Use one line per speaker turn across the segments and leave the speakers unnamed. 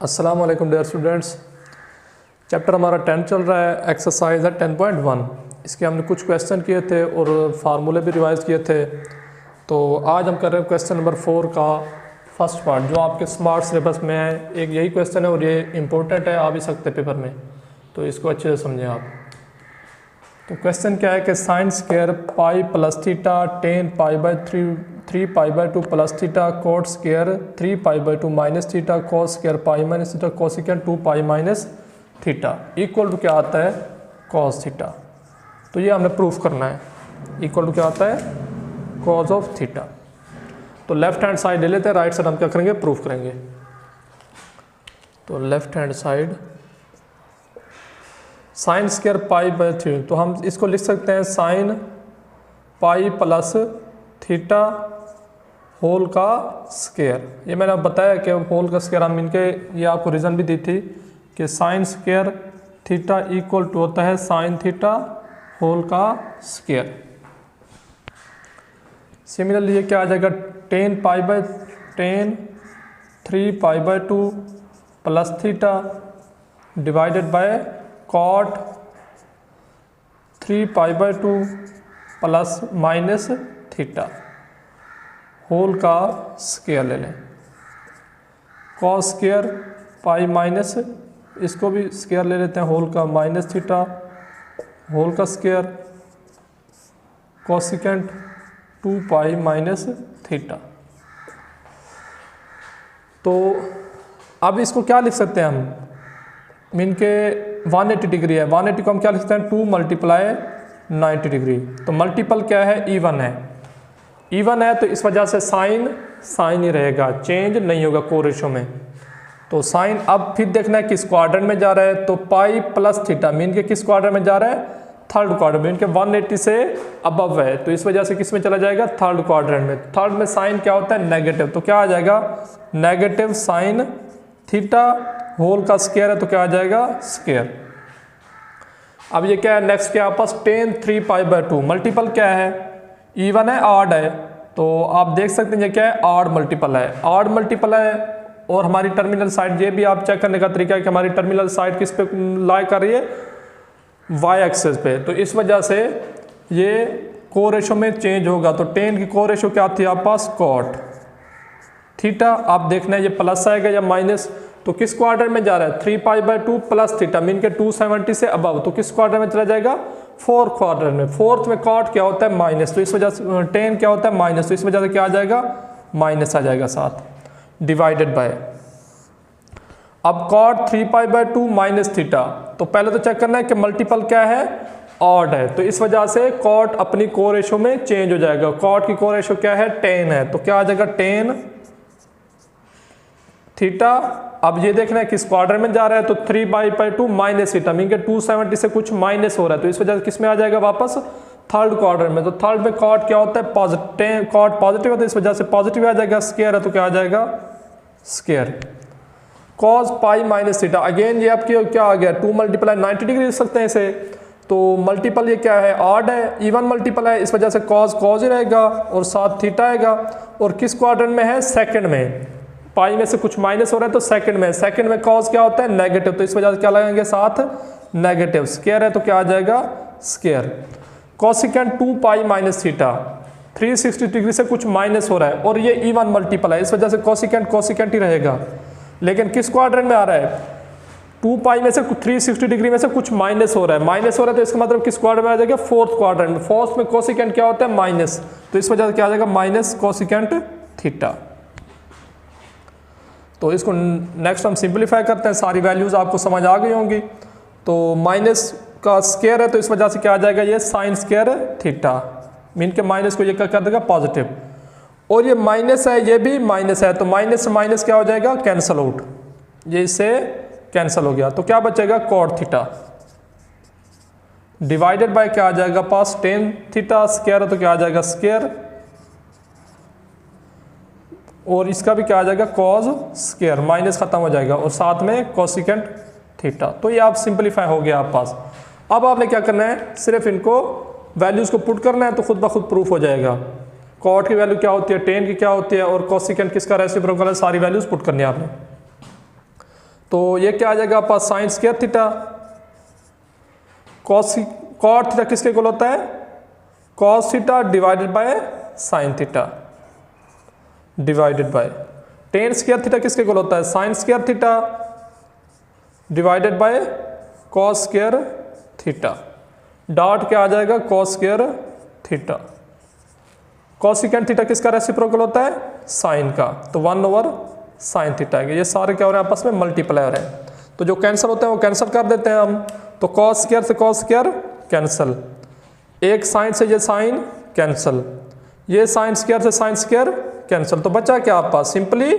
अस्सलाम वालेकुम dear students. Chapter हमारा 10 चल रहा है, एक्सरसाइज है 10.1। इसके हमने कुछ क्वेश्चन किए थे और फार्मूले भी रिवाइज किए थे। तो आज हम कर रहे हैं क्वेश्चन नंबर 4 का फर्स्ट पार्ट, जो आपके स्मार्ट सिलेबस में है। एक यही क्वेश्चन है और ये इंपॉर्टेंट है, आ भी सकते हैं पेपर में, तो इसको अच्छे से समझें आप। तो क्वेश्चन क्या है कि sine square pi plus theta tan pi by 3 pi by 2 plus theta cot square 3 pi by 2 minus theta cos square pi minus theta cosecant 2 pi minus theta equal to क्या आता है, कॉस थीटा। तो ये हमें proof करना है, equal to क्या आता है, कॉस ऑफ थीटा। तो लेफ्ट हैंड साइड ले लेते हैं, राइट साइड हम क्या करेंगे, प्रूफ करेंगे। तो left hand side sine square pi by 3, तो हम इसको लिख सकते हैं sine pi plus theta whole का स्क्वायर। ये मैंने आपको बताया कि होल का स्क्वायर हम इनके, ये आपको रीज़न भी दी थी कि sine square theta equal to होता है साइन थीटा होल का स्क्वायर। सिमिलरली ये क्या आ जाएगा, 10 pi by 10 3 pi by 2 plus theta divided by cot 3 pi by 2 plus minus theta whole का स्क्वायर ले लें। कॉस स्क्वायर पाई माइनस, इसको भी स्क्वायर ले लेते हैं, होल का माइनस थीटा होल का square cosecant 2 pi minus theta. तो अब इसको क्या लिख सकते हैं हम, मीन के 180 डिग्री है, 180 को हम क्या लिख सकते हैं, 2 मल्टीप्लाई 90 डिग्री। तो मल्टीपल क्या है, इवन है, इवन है, तो इस वजह से साइन साइन ही रहेगा, चेंज नहीं होगा को रेशो में। तो साइन अब फिर देखना है किस क्वाड्रेंट में जा रहा है, तो पाई प्लस थीटा मीन के किस क्वाड्रेंट में जा रहा है, थर्ड क्वाड्रेंट में, इनके 180 से अबव है, तो इस वजह से किस में चला जाएगा, थर्ड क्वाड्रेंट में। थर्ड में साइन क्या होता है, नेगेटिव, तो क्या आ जाएगा, नेगेटिव साइन थीटा होल का स्क्वायर है, तो क्या आ जाएगा, स्क्वायर। अब ये क्या है, नेक्स्ट क्या आपस 10 3 पाई बाई 2, मल्टीपल क्या है, इवन है ऑड है, तो आप देख सकते हैं ये क्या है, ऑड मल्टीपल है, ऑड मल्टीपल है। और हमारी टर्मिनल साइड, ये भी आप चेक करने का तरीका है कि हमारी टर्मिनल साइड किस पे लाई कर रही है, वाई एक्सेस पे, तो इस वजह से ये को रेशो में चेंज होगा। तो 10 की को रेशो क्या थी आपके पास, कॉट थीटा। आप देखना है ये प्लस आएगा या माइनस, तो किस क्वाड्रेंट में जा रहा है, 3 pi by 2 plus theta mean के 270 से अबव, तो किस क्वाड्रेंट में चला जाएगा, फोर्थ क्वाड्रेंट में। फोर्थ में कॉट क्या होता है, माइनस, तो इस वजह से 10 क्या होता है, माइनस, तो इस वजह से क्या आ जाएगा, माइनस आ जाएगा साथ, डिवाइडेड बाय। अब cot 3 pi by 2 minus theta, तो पहले तो चेक करना है कि मल्टीपल क्या है, ऑड है, तो इस वजह से कॉट अपनी को रेशो में चेंज हो जाएगा। कॉट की को रेशो क्या है, 10 है, तो क्या आ जाएगा, 10 थीटा। अब ये देखना है किस क्वाड्रेंट में जा रहा है, तो 3 बाई 2 माइनस थीटा मीन के 270 से कुछ माइनस हो रहा है, तो इस वजह से किस में आ जाएगा, वापस थर्ड क्वाड्रेंट में। तो थर्ड में कॉट क्या होता है, पॉजिटिव, कॉट पॉजिटिव होता है, इस वजह से पॉजिटिव आ जाएगा, स्क्वायर है तो क्या आ जाएगा, square. Cos pi minus theta, again ये आपकी क्या आ गया, 2 मल्टीप्लाई 90 डिग्री लिख सकते हैं इसे। तो मल्टीपल ये क्या है, ऑड है, इवन मल्टीपल है, इस वजह से कॉस कॉस ही रहेगा और साथ थीटा आएगा। और किस क्वाड्रेंट में है, सेकंड में, पाई में से कुछ माइनस हो रहा है तो सेकंड में, सेकंड में कॉस क्या होता है, नेगेटिव, तो इस वजह से क्या लगाएंगे साथ, नेगेटिव। स्क्वायर है तो क्या आ जाएगा, square. Cosecant 2 pi minus theta, 360 degree से कुछ माइनस हो रहा है और ये इवन मल्टीपल है, इस वजह से कोसिकेंट कोसिकेंट ही रहेगा। लेकिन किस क्वाड्रेंट में आ रहा है, 2 पाई में से 360 डिग्री में से कुछ माइनस हो रहा है, माइनस हो रहा है, तो इसका मतलब किस क्वाड्रेंट में आ जाएगा, फोर्थ क्वाड्रेंट में। फोर्थ में कोसिकेंट क्या होता है, माइनस, तो इस वजह से क्या आ जाएगा, माइनस कोसिकेंट थीटा। तो इसको नेक्स्ट हम सिंपलीफाई करते हैं, सारी वैल्यूज आपको समझ आ गई होंगी। तो माइनस का स्क्वायर है, तो इस वजह से क्या आ जाएगा, ये साइन स्क्वायर थीटा मीन के माइनस को ये क्या कर देगा, पॉजिटिव। और ये माइनस है, ये भी माइनस है, तो माइनस से माइनस क्या हो जाएगा, कैंसल आउट, ये इससे कैंसिल हो गया, तो क्या बचेगा, कॉट थीटा डिवाइडेड बाय क्या आ जाएगा पास, 10 थीटा स्क्वायर है तो क्या आ जाएगा, स्क्वायर, और इसका भी क्या आ जाएगा, कॉस स्क्वायर, माइनस खत्म हो जाएगा और साथ में कोसिकेंट थीटा। तो ये आप सिंपलीफाई हो गया आप पास। अब आपने क्या करना है, सिर्फ इनको वैल्यूज को पुट करना है तो खुद ब खुद प्रूफ हो जाएगा। कॉट की वैल्यू क्या होती है, 10 की क्या होती है और कोसिकेंट किसका रेसिप्रोकल है, सारी वैल्यूज पुट करनी है आपने। तो ये क्या आ जाएगा आपका sine square theta. Cot theta किसके इक्वल होता है, cos theta divided by sine theta divided by tan square theta किसके इक्वल होता है, sine square theta divided by cos square theta. Dot क्या आ जाएगा, cos square theta. Cosecant theta किसका रेसिप्रोकल होता है, साइन का, तो 1 साइन थीटा है। ये सारे क्या हो रहे हैं आपस में मल्टीप्लाई हो रहे हैं, तो जो कैंसिल होते हैं वो कैंसिल कर देते हैं हम। तो कॉस स्क्वायर से कॉस स्क्वायर कैंसिल, एक साइन से ये साइन कैंसिल, ये साइन स्क्वायर से साइन स्क्वायर कैंसिल, तो बचा क्या आप पास सिंपली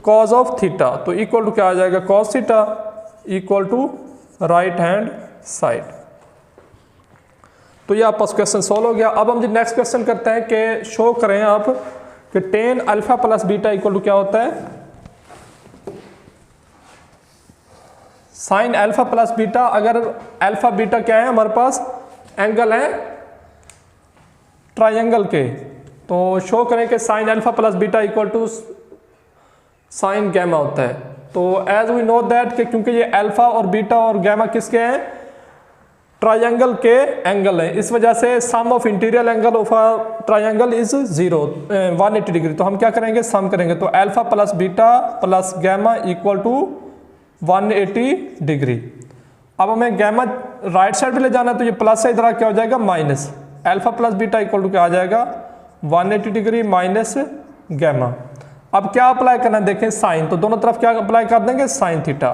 कॉस ऑफ थीटा। तो इक्वल टू क्या आ जाएगा, cos theta equal to right hand side. तो ये आप पास क्वेश्चन सॉल्व हो गया। अब हम जो नेक्स्ट क्वेश्चन करते हैं कि शो करें आप कि tan alpha plus beta equal to क्या होता है, साइन अल्फा प्लस बीटा। अगर अल्फा बीटा क्या है हमारे पास, एंगल है ट्रायंगल के, तो शो करें कि sine alpha plus beta equal to sine gamma होता है। तो एज वी नो दैट कि क्योंकि ये अल्फा और बीटा और गैमा किसके हैं, ट्रायंगल के एंगल है, इस वजह से sum of interior angle of a triangle is 180 degree. तो हम क्या करेंगे, सम करेंगे, तो alpha plus beta plus gamma equal to 180 degree. अब हमें गैमा राइट साइड पे ले जाना है, तो ये प्लस है, इधर क्या हो जाएगा minus. Alpha plus beta equal to क्या आ जाएगा 180 डिग्री माइनस गैमा। अब क्या अप्लाई करना है देखें, साइन, तो दोनों तरफ क्या अप्लाई कर देंगे, साइन थीटा।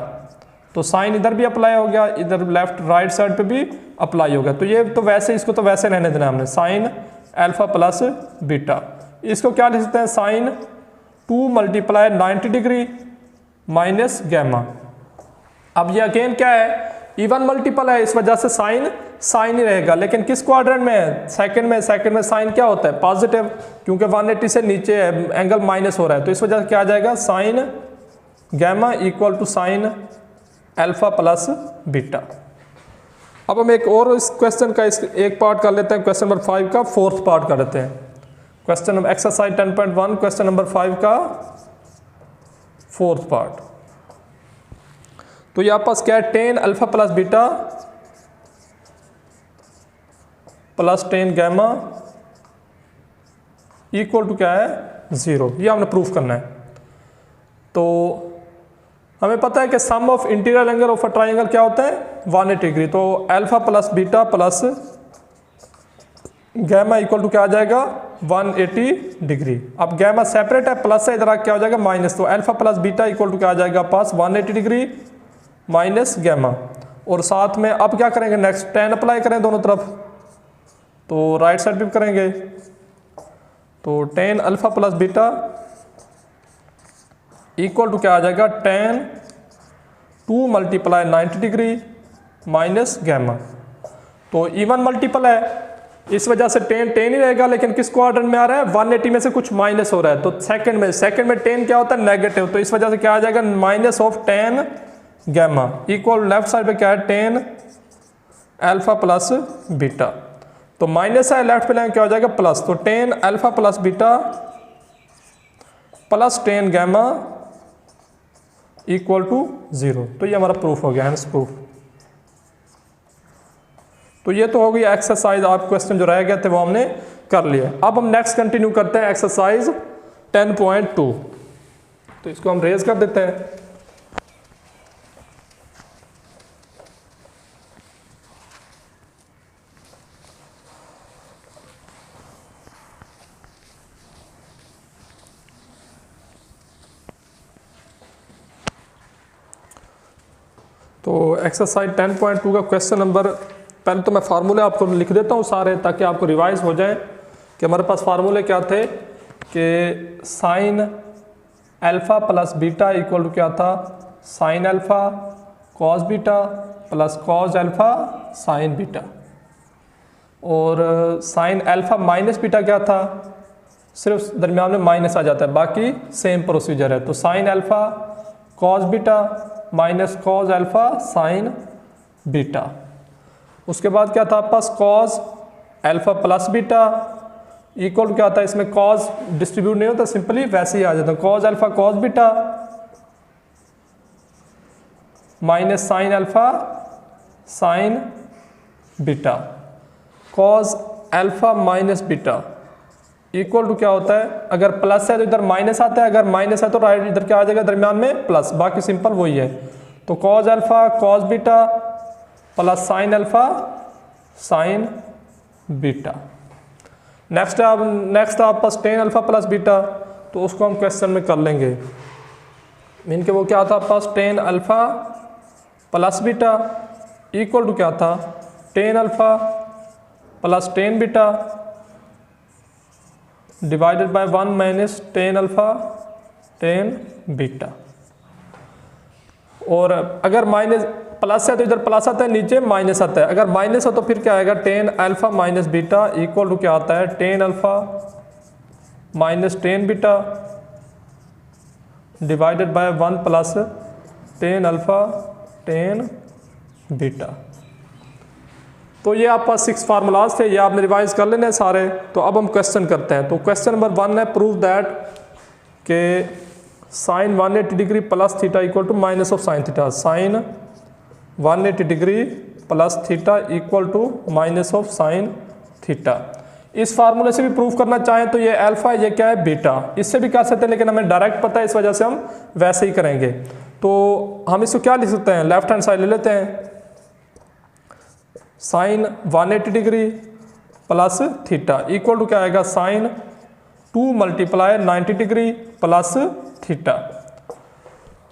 तो साइन इधर भी अप्लाई हो गया, इधर लेफ्ट राइट साइड पे भी अप्लाई हो गया। तो ये तो वैसे, इसको तो वैसे रहने देना हमने, साइन अल्फा प्लस बीटा। इसको क्या लिख सकते हैं, sine 2 multiply 90 degree minus gamma. अब ये अगेन क्या है, इवन मल्टीपल है, इस वजह से साइन साइन ही रहेगा, लेकिन किस क्वाड्रेंट में है, सेकंड में। सेकंड में साइन क्या होता है, पॉजिटिव, क्योंकि 180 से नीचे है, एंगल माइनस हो रहा है, तो इस वजह से क्या आ जाएगा, sine gamma equal to sine alpha plus beta. अब हम एक और इस क्वेश्चन का एक पार्ट कर लेते हैं, क्वेश्चन नंबर 5 का फोर्थ पार्ट कर लेते हैं। Question number exercise 10.1 question number 5 का फोर्थ पार्ट। तो ये आपस क्या है, tan alpha plus beta plus tan gamma equal to क्या है 0, ये हमने प्रूफ करना है। तो हमें पता है कि sum of interior angle of a triangle क्या होता है 180 डिग्री। तो alpha plus beta plus gamma equal to क्या आ जाएगा 180 डिग्री। अब गैमा सेपरेट है, प्लस है, इधर क्या हो जाएगा माइनस। तो alpha plus beta equal to क्या आ जाएगा पास 180 डिग्री माइनस गैमा। और साथ में अब क्या करेंगे, नेक्स्ट टेन अप्लाई करें दोनों तरफ, तो राइट साइड पे करेंगे। तो tan alpha plus beta equal to क्या आ जाएगा, tan 2 multiply 90 degree minus gamma. तो इवन मल्टीपल है, इस वजह से टेन टेन ही रहेगा, लेकिन किस क्वाड्रेंट में आ रहा है, 180 में से कुछ माइनस हो रहा है, तो सेकंड में टेन क्या होता है नेगेटिव, तो इस वजह से क्या आ जाएगा minus of tan gamma equal left side पे क्या है टेन अल्फा प्लस बीटा। तो माइनस है, लेफ्ट पे लाइन क्या हो जाएगा प्लस। तो tan alpha plus beta plus tan gamma equal to 0। तो ये हमारा प्रूफ हो गया, हैंस प्रूफ। तो ये तो हो गई एक्सरसाइज, आप क्वेश्चन जो रह गए थे वो हमने कर लिए। अब हम नेक्स्ट कंटिन्यू करते हैं एक्सरसाइज 10.2। तो इसको हम रेज कर देते हैं। तो एक्सरसाइज 10.2 का क्वेश्चन नंबर, पहले तो मैं फार्मूले आपको लिख देता हूँ सारे, ताकि आपको रिवाइज हो जाए कि हमारे पास फार्मूले क्या थे, कि sine alpha plus beta equal to क्या था, sine alpha cos beta plus cos alpha sine beta. और साइन अल्फा माइनस बीटा क्या था, सिर्फ दरमियान में माइनस आ जाता है, बाकी सेम प्रोसीजर है। तो sine alpha cos beta minus cos alpha sine beta. उसके बाद क्या था आपके पास, cos alpha plus beta equal क्या था, इसमें कॉस डिस्ट्रीब्यूट नहीं होता, सिंपली वैसे ही आ जाता है, cos alpha cos beta minus sine alpha sine beta, cos alpha minus beta equal to क्या होता है, अगर प्लस है तो इधर माइनस आता है, अगर माइनस है तो राइट इधर क्या आ जाएगा दरमियान में प्लस, बाकी सिंपल वही है। तो cos alpha cos beta plus sign alpha sine beta. Next आप पास टेन अल्फ़ा प्लस बीटा, तो उसको हम क्वेश्चन में कर लेंगे। मीन के वो क्या था आप पास tan alpha plus beta equal to क्या था tan alpha plus tan beta divided by 1 minus tan alpha tan beta. और अगर माइनस प्लस है तो इधर प्लस आता है, नीचे माइनस आता है, अगर माइनस हो तो फिर क्या आएगा tan alpha minus beta equal to क्या आता है tan alpha minus tan beta divided by 1 plus tan alpha tan beta. तो ये आप पास 6 फार्मूलाज थे, ये आपने रिवाइज कर लेने सारे। तो अब हम क्वेश्चन करते हैं। तो क्वेश्चन नंबर 1 है प्रूव दैट के sine 180 degree plus theta equal to minus of sine theta, sine 180 degree plus theta equal to minus of sine theta. इस फार्मूले से भी प्रूव करना चाहें तो ये अल्फा, ये क्या है बीटा, इससे भी कर सकते हैं, लेकिन हमें डायरेक्ट पता है इस वजह से हम वैसे ही करेंगे। तो हम इसको क्या लिख सकते हैं, लेफ्ट हैंड साइड ले लेते हैं, sine 180 degree plus theta equal to क्या आएगा sine 2 multiply 90 degree plus theta.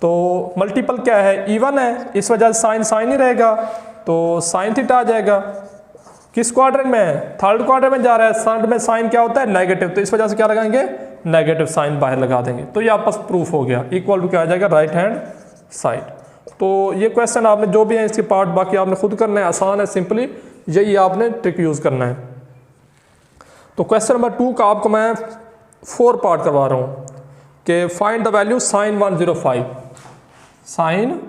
तो मल्टीपल क्या है इवन है, इस वजह से साइन साइन ही रहेगा, तो साइन थीटा आ जाएगा। किस क्वाड्रेंट में है, थर्ड क्वाड्रेंट में जा रहा है, थर्ड में साइन क्या होता है नेगेटिव, तो इस वजह से क्या लगाएंगे नेगेटिव साइन बाहर लगा देंगे। तो ये आपस प्रूफ हो गया, इक्वल टू क्या आ जाएगा राइट हैंड साइड। तो ये क्वेश्चन आपने जो भी है इसके पार्ट बाकी आपने खुद करना है, आसान है, सिंपली यही आपने ट्रिक यूज करना है। तो क्वेश्चन नंबर 2 का आपको मैं 4 पार्ट करवा रहा हूँ कि find the value sine 105, sine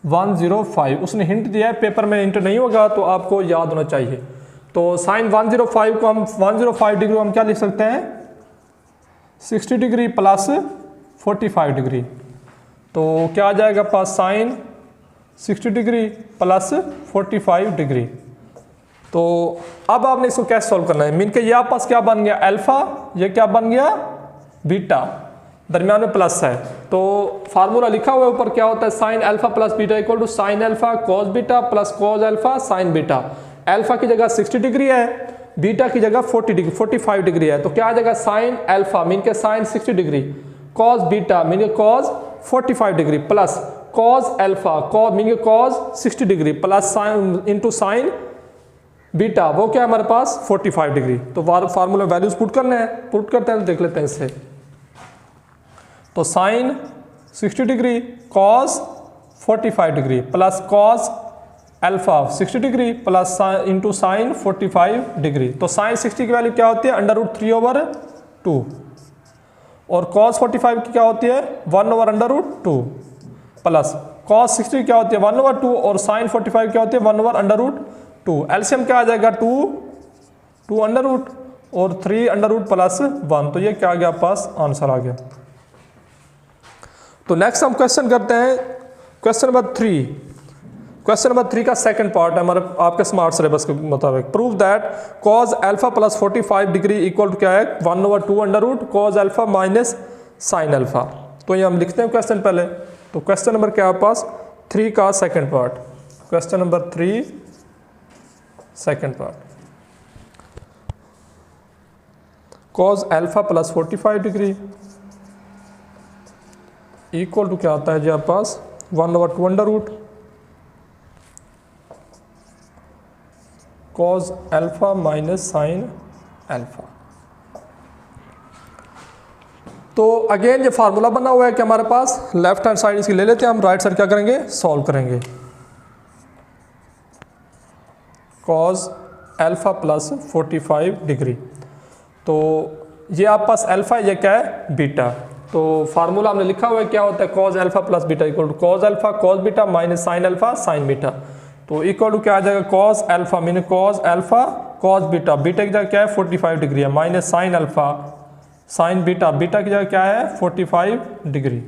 105 उसने हिंट दिया है, पेपर में हिंट नहीं होगा तो आपको याद होना चाहिए। तो साइन 105 को हम 105 डिग्री को हम क्या लिख सकते हैं 60 डिग्री प्लस 45 डिग्री, तो क्या आ जाएगा पास साइन 60 डिग्री प्लस 45 डिग्री। तो अब आपने इसको कैसे सॉल्व करना है, मीन के ये आप पास क्या बन गया अल्फा, ये क्या बन गया बीटा, दरमियान में प्लस है। तो फार्मूला लिखा हुआ है ऊपर क्या होता है sine alpha plus beta equal to sine alpha cos beta plus cos alpha sine beta. Alpha की जगह 60 डिग्री है, बीटा की जगह 45 डिग्री है, तो क्या आ जाएगा साइन अल्फा मीन के sine 60 degree, cos beta mean के cos 45 degree plus cos alpha cos mean के cos 60 degree plus sine into sine beta, वो क्या है हमारे पास 45 डिग्री। तो फार्मूला वैल्यूज पुट करने हैं, पुट करते हैं, देख लेते हैं इससे। तो sine 60 degree cos 45 degree plus cos alpha 60 degree plus into sine 45 degree. तो साइन 60 की वैल्यू क्या होती है √3/2 और कॉस 45 की क्या होती है 1/√2 प्लस कॉस 60 क्या होती है 1/2 और साइन 45 क्या होती है 1/√2। एलसीएम क्या आ जाएगा 2 और 3 प्लस 1, तो ये क्या आ गया पास आंसर आ गया। तो नेक्स्ट हम क्वेश्चन करते हैं क्वेश्चन नंबर 3। क्वेश्चन नंबर 3 का सेकंड पार्ट है हमारे आपके स्मार्ट सिलेबस के मुताबिक, prove that cos alpha plus 45 degree equal to क्या है 1/2 cos alpha minus sine alpha. तो ये हम लिखते हैं क्वेश्चन पहले। तो क्वेश्चन नंबर क्या है पास 3 का second part, question number 3 second part, cos alpha plus 45 degree equal to क्या आता है जी आपके पास 1/2 cos alpha minus sine alpha. तो अगेन ये फार्मूला बना हुआ है कि हमारे पास लेफ्ट हैंड साइड इसकी ले लेते हैं हम, राइट साइड क्या करेंगे सॉल्व करेंगे। कॉज अल्फा प्लस 45 डिग्री, तो ये आपके पास अल्फा, ये क्या है बीटा। तो फार्मूला हमने लिखा हुआ है क्या होता है cos alpha plus beta equal to cos alpha cos beta minus sine alpha sine beta. तो इक्वल टू क्या आ जाएगा cos alpha mean cos alpha cos beta, beta की जगह क्या है 45 डिग्री है, minus sine alpha sine beta, beta की जगह क्या है 45 डिग्री।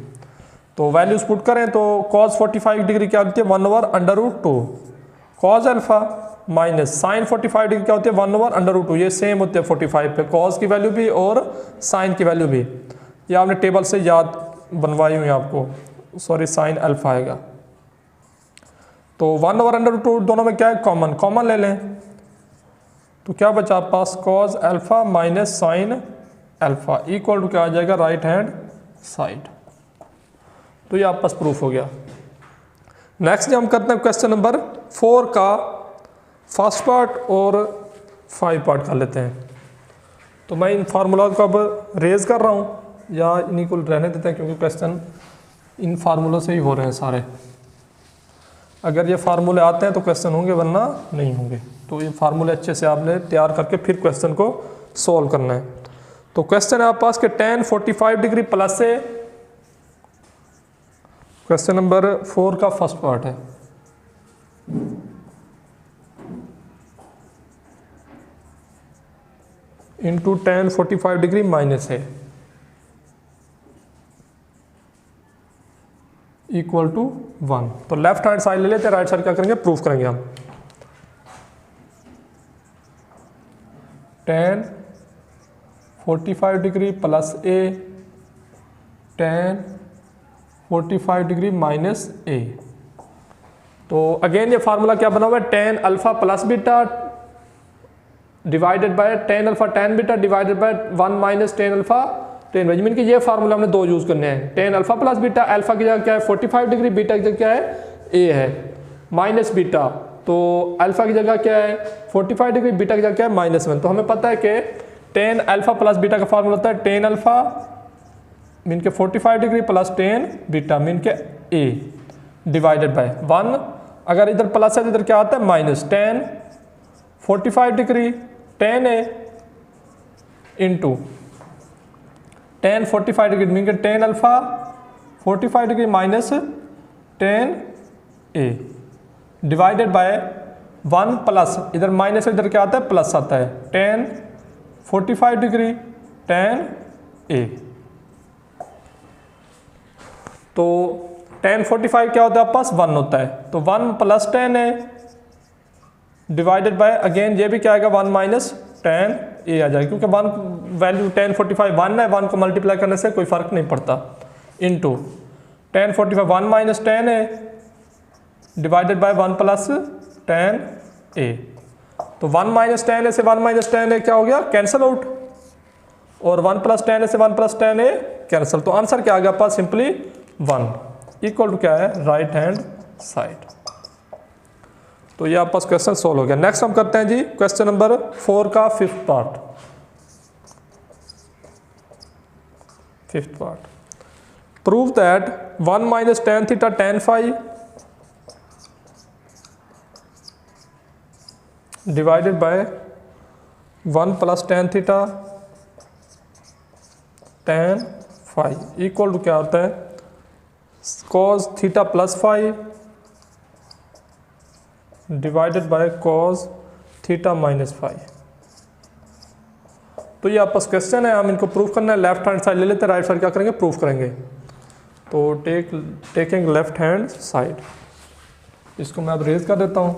तो वैल्यूज पुट करें तो cos 45 डिग्री क्या होती है 1/√2 cos alpha minus sine 45 degree क्या होती है 1/√2। ये सेम होते हैं 45 पे, cos की वैल्यू भी और साइन की वैल्यू भी। ये आपने टेबल से याद बनवाई हुई आपको, सॉरी साइन अल्फा आएगा। तो 1/√2 दोनों में क्या है कॉमन ले लें, तो क्या बचा आप पास cos alpha minus sine alpha equal to क्या आ जाएगा राइट हैंड साइड। तो ये आप पास प्रूफ हो गया। नेक्स्ट हम करते हैं क्वेश्चन नंबर 4 का फर्स्ट पार्ट और 5 पार्ट कर लेते हैं। तो मैं इन फार्मूला को अब रेज कर रहा हूँ या इन्हीं को रहने देते हैं, क्योंकि क्वेश्चन इन फार्मूलों से ही हो रहे हैं सारे। अगर ये फार्मूले आते हैं तो क्वेश्चन होंगे, वरना नहीं होंगे। तो ये फार्मूले अच्छे से आपने तैयार करके फिर क्वेश्चन को सॉल्व करना है। तो क्वेश्चन है आप पास के tan 45 डिग्री प्लस से, क्वेश्चन नंबर 4 का फर्स्ट पार्ट है। इंटू tan 45 डिग्री माइनस है इक्वल टू 1। तो लेफ्ट हैंड साइड ले लेते हैं, राइट साइड क्या करेंगे प्रूफ करेंगे हम। tan 45 डिग्री प्लस ए tan 45 डिग्री माइनस ए। तो अगेन ये फार्मूला क्या बना हुआ है tan alpha plus beta divided bye tan alpha tan beta divided by 1 minus tan alpha tan beta. Mean कि ये फार्मूला हमने दो यूज करने हैं। tan alpha plus beta, alpha की जगह क्या है 45 डिग्री, बीटा की जगह क्या है a है, माइनस बीटा। तो अल्फा की जगह क्या है 45 डिग्री, बीटा की जगह क्या है -1। तो हमें पता है कि tan अल्फा प्लस बीटा का फार्मूला होता है tan अल्फा मीन के 45 degree plus tan beta mean के a डिवाइडेड बाय 1। अगर इधर प्लस है तो इधर क्या आता है minus tan 45 degree tan a into tan 45 degree mean के tan alpha 45 degree minus tan a divided by 1 plus इधर माइनस इधर क्या आता है प्लस आता है tan 45 डिग्री tan a। तो tan 45 क्या होता है आप पास 1 होता है, तो 1 plus tan a divided by again ये भी क्या आएगा 1 माइनस tan a आ जाएगा, क्योंकि 1 वैल्यू tan 45 1 है, 1 को मल्टीप्लाई करने से कोई फर्क नहीं पड़ता। Into tan 45 1 minus tan a divided by 1 plus tan a। तो 1 माइनस tan a से 1 माइनस tan a क्या हो गया कैंसिल आउट, और 1 प्लस tan a से 1 प्लस tan a कैंसिल। तो आंसर क्या आ गया पास सिंपली 1 इक्वल टू क्या है राइट हैंड साइड। तो ये आपका क्वेश्चन सोल्व हो गया। नेक्स्ट हम करते हैं जी क्वेश्चन नंबर 4 का fifth part. Prove that 1 minus tan theta tan phi divided by 1 plus tan theta tan phi equal to क्या होता है cos theta plus phi divided by cos theta minus phi. तो ये आपका क्वेश्चन है, हम इनको प्रूफ करना है। लेफ्ट हैंड साइड ले लेते हैं, राइट साइड क्या करेंगे प्रूफ करेंगे। तो टेकिंग लेफ्ट हैंड साइड, इसको मैं अब रेज कर देता हूं।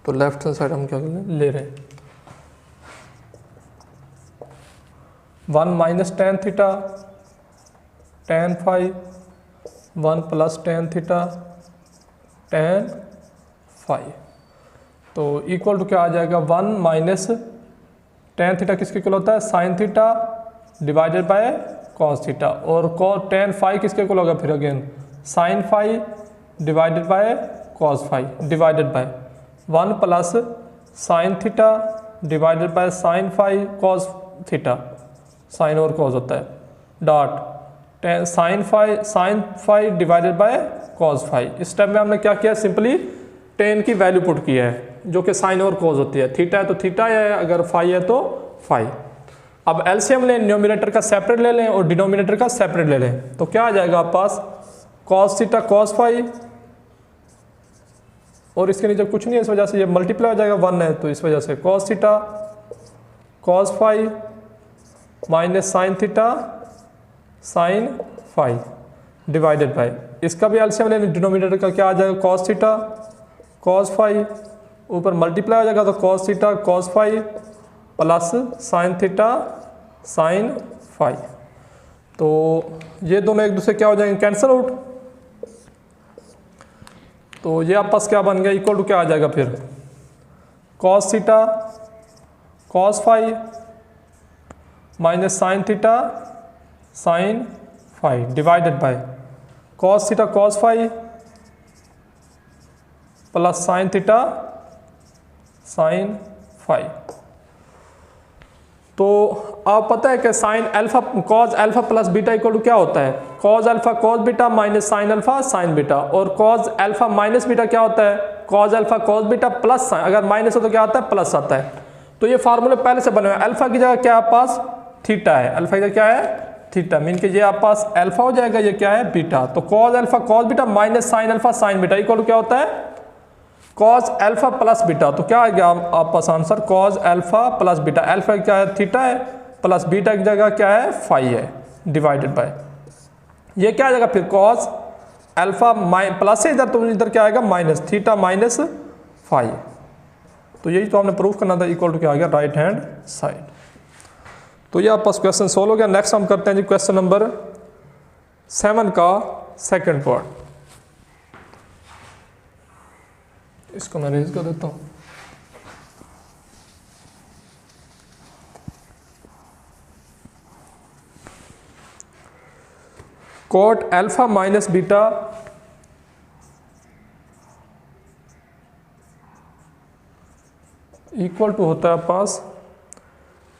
तो लेफ्ट हैंड साइड हम क्या ले रहे हैं 1 minus tan theta tan phi 1 plus tan theta tan phi. तो इक्वल टू क्या आ जाएगा 1 माइनस tan थीटा किसके इक्वल होता है sin theta divided by cos theta, और tan फाई किसके इक्वल होगा फिर again sin phi divided by cos phi divided by 1 plus sin theta divided by sin phi cos theta, sine और cos होता है dot sin phi divided by cos phi. इस step में हमने क्या किया सिंपली tan की वैल्यू पुट किया है जो कि sin और cos होती है। थीटा है तो थीटा है, अगर फाई है तो फाई। अब एलसीएम लें, न्यूमरेटर का सेपरेट ले लें और डिनोमिनेटर का सेपरेट ले लें। तो क्या आ जाएगा आप पास cos थीटा cos फाई, और इसके नीचे कुछ नहीं है, इस वजह से ये मल्टीप्लाई हो जाएगा 1 है, तो इस वजह से cos theta cos phi minus sine theta sine phi divided by, इसका भी एलसीएम लेंगे, डिनोमिनेटर का क्या आ जाएगा कॉस थीटा कॉस फाई, ऊपर मल्टीप्लाई हो जाएगा तो cos theta cos phi plus sine theta sine phi. तो ये दोनों एक दूसरे क्या हो जाएंगे कैंसिल आउट, तो ये आपस क्या बन गया इक्वल टू क्या आ जाएगा फिर cos theta cos phi minus sine theta sine phi divided by cos theta cos phi plus sine theta sine phi. तो आप पता है कि sine alpha cos alpha plus beta equal to क्या होता है cos alpha cos beta minus sine alpha sine beta, और cos alpha minus beta क्या होता है cos alpha cos beta plus sine, अगर माइनस हो तो क्या आता है प्लस आता है। तो ये फार्मूले पहले से बने हुए हैं, अल्फा की जगह क्या आप पास थीटा है, अल्फा की जगह क्या है थीटा, मीन के ये आप पास अल्फा हो जाएगा, ये क्या है बीटा, तो cos alpha cos beta minus sine alpha sine beta equal to क्या होता है कॉज अल्फा प्लस बीटा। तो क्या आ गया आप पास answer cos alpha plus beta, alpha क्या है थीटा है प्लस बीटा की जगह क्या है फाई है डिवाइडेड बाय, ये क्या आ जाएगा फिर कॉज अल्फा प्लस है इधर, तो इधर क्या आएगा माइनस थीटा माइनस फाई। तो यही तो हमने प्रूफ करना था इक्वल टू क्या आ गया राइट हैंड साइड। तो ये आप पास क्वेश्चन सोल्व हो गया। नेक्स्ट हम करते हैं जी क्वेश्चन नंबर 7 का सेकंड पार्ट, इसको मैं रेज कर देता हूं। Cot alpha minus beta equal to होता है पास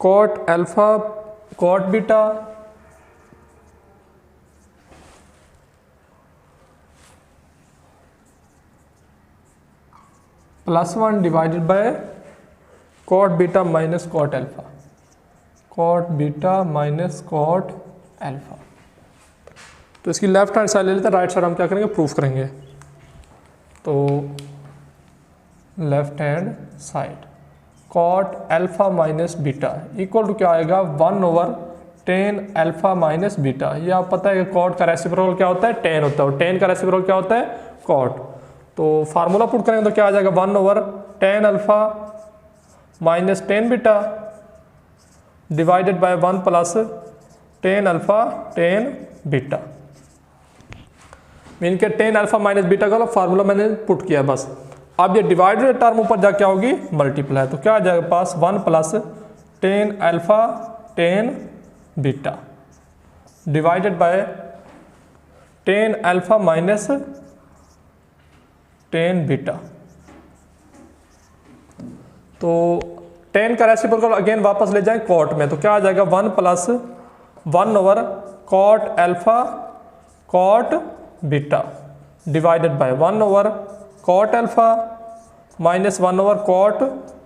cot alpha cot beta +1 divided by cot beta minus cot alpha, cot beta minus cot alpha. तो इसकी लेफ्ट हैंड साइड ले लेते हैं, राइट साइड हम क्या करेंगे प्रूफ करेंगे। तो left hand side cot alpha minus beta equal to क्या आएगा 1/10 अल्फा माइनस बीटा। ये आप पता है कि कॉट का रेसिप्रोकल क्या होता है 10 होता है, और 10 का रेसिप्रोकल क्या होता है कॉट। तो फार्मूला पुट करेंगे तो क्या आ जाएगा 1/10 alpha minus 10 beta divided by 1 plus 10 alpha 10 beta, mean के 10 अल्फा माइनस बीटा का फार्मूला मैंने पुट किया बस। अब ये डिवाइडेड टर्म ऊपर जा क्या होगी मल्टीप्लाई, तो क्या आ जाएगा पास 1 plus 10 alpha 10 beta divided bye 10 alpha minus 10 beta. तो 10 का रेसिप्रोकल अगेन वापस ले जाएं कॉट में, तो क्या आ जाएगा 1 प्लस 1/कॉट alpha cot beta divided by 1/कॉट अल्फा माइनस 1/कॉट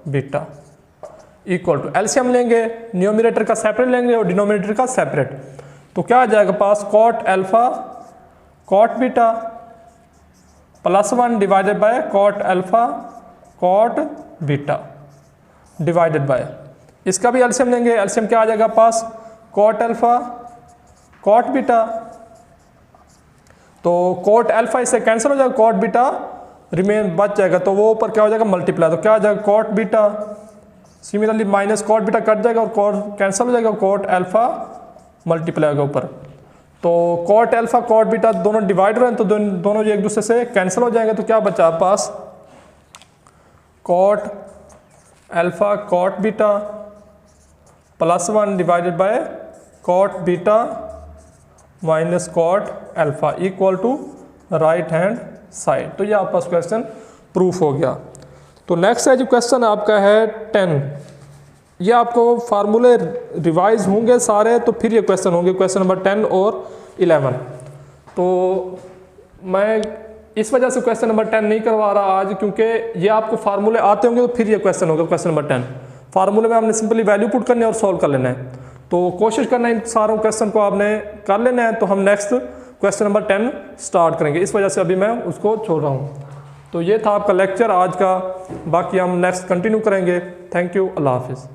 बीटा इक्वल टू एलसीएम लेंगे, न्यूमरेटर का सेपरेट लेंगे और डिनोमिनेटर का सेपरेट। तो क्या आ जाएगा पास cot alpha cot beta +1 divided by cot alpha cot beta divided by, इसका भी एलसीएम लेंगे, एलसीएम क्या आ जाएगा पास कॉट अल्फा कॉट बीटा। तो कॉट अल्फा इससे कैंसिल हो जाएगा, कॉट बीटा रिमेन बच जाएगा, तो वो ऊपर क्या हो जाएगा मल्टीप्लाई, तो क्या आ जाएगा cot beta similarly minus cot beta कट जाएगा और कॉट कैंसिल हो जाएगा, कॉट अल्फा मल्टीप्लाई होगा ऊपर। तो कॉट अल्फा कॉट बीटा दोनों डिवाइड हो रहे हैं, तो दोनों एक दूसरे से कैंसिल हो जाएंगे, तो क्या बचा पास cot alpha cot beta +1 divided by cot beta minus cot alpha equal to right hand side. तो ये आपका क्वेश्चन प्रूफ हो गया। तो नेक्स्ट है जो क्वेश्चन आपका है 10, ये आपको फार्मूले रिवाइज होंगे सारे, तो फिर ये क्वेश्चन होंगे क्वेश्चन नंबर 10 और 11। तो मैं इस वजह से क्वेश्चन नंबर 10 नहीं करवा रहा आज, क्योंकि ये आपको फार्मूले आते होंगे तो फिर ये क्वेश्चन होगा क्वेश्चन नंबर 10। फार्मूले में आपने सिंपली वैल्यू पुट करनी है और सॉल्व कर लेना है, तो कोशिश करना है इन सारों क्वेश्चन को आपने कर लेना है। तो हम नेक्स्ट क्वेश्चन नंबर 10 स्टार्ट करेंगे, इस वजह से अभी मैं उसको छोड़ रहा हूँ। तो ये था आपका लेक्चर आज का, बाकी हम नेक्स्ट कंटिन्यू करेंगे। थैंक यू, अल्लाह हाफिज़।